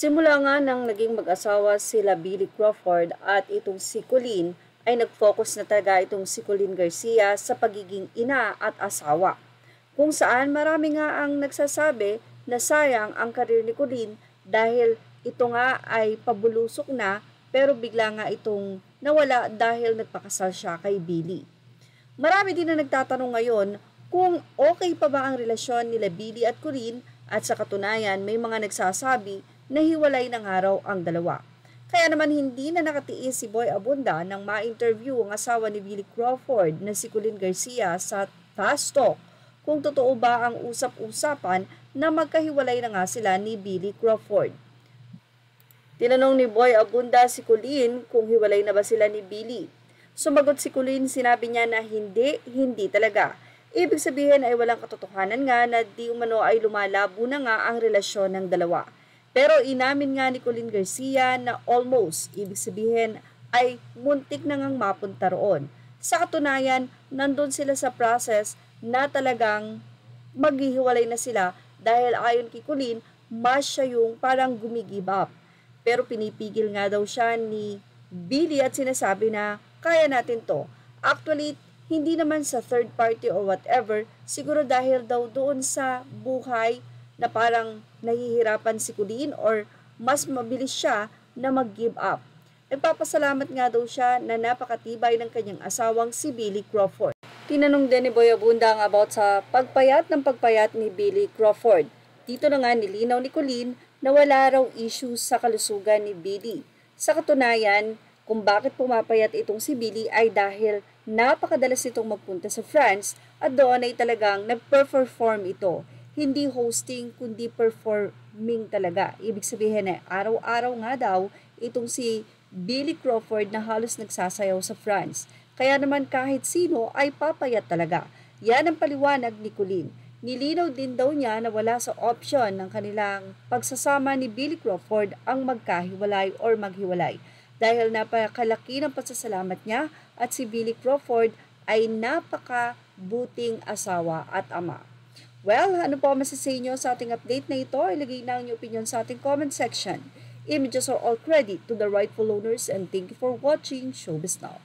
Simula nga nang naging mag-asawa sila Billy Crawford at itong si Colleen, ay nag-focus na talaga itong si Colleen Garcia sa pagiging ina at asawa. Kung saan marami nga ang nagsasabi na sayang ang karir ni Colleen dahil ito nga ay pabulusok na pero bigla nga itong nawala dahil nagpakasal siya kay Billy. Marami din na nagtatanong ngayon kung okay pa ba ang relasyon nila Billy at Colleen at sa katunayan may mga nagsasabi na hiwalay ng araw ang dalawa. Kaya naman hindi na nakatiis si Boy Abunda nang ma-interview ang asawa ni Billy Crawford na si Colleen Garcia sa Fast Talk kung totoo ba ang usap-usapan na magkahiwalay na nga sila ni Billy Crawford. Tinanong ni Boy Abunda si Colleen kung hiwalay na ba sila ni Billy. Sumagot si Colleen, sinabi niya na hindi talaga. Ibig sabihin ay walang katotohanan nga na di umano ay lumalabo na nga ang relasyon ng dalawa. Pero inamin nga ni Colleen Garcia na almost, ibig sabihin ay muntik na ngang mapunta roon. Sa katunayan, nandun sila sa process na talagang maghihiwalay na sila dahil ayon kay Colleen, mas siya yung parang gumigive up. Pero pinipigil nga daw siya ni Billy at sinasabi na kaya natin to. Actually, hindi naman sa third party or whatever, siguro dahil daw doon sa buhay na parang nahihirapan si Colleen or mas mabilis siya na mag-give up. Nagpapasalamat nga daw siya na napakatibay ng kanyang asawang si Billy Crawford. Tinanong din ni Boy Abunda about sa pagpayat ni Billy Crawford. Dito na nga nilinaw ni Colleen na wala raw issues sa kalusugan ni Billy. Sa katunayan, kung bakit pumapayat itong si Billy ay dahil napakadalas itong magpunta sa France at doon ay talagang nag-perform ito. Hindi hosting kundi performing talaga. Ibig sabihin ay araw-araw nga daw itong si Billy Crawford na halos nagsasayaw sa France. Kaya naman kahit sino ay papayat talaga. Yan ang paliwanag ni Colleen. Nilinaw din daw niya na wala sa option ng kanilang pagsasama ni Billy Crawford ang magkahiwalay or maghiwalay. Dahil napakalaki ng pasasalamat niya at si Billy Crawford ay napakabuting asawa at ama. Well, ano po ang masasay nyo sa ating update na ito? Ilagay na ang inyong opinion sa ating comment section. Images are all credit to the rightful owners and thank you for watching Showbiz Now.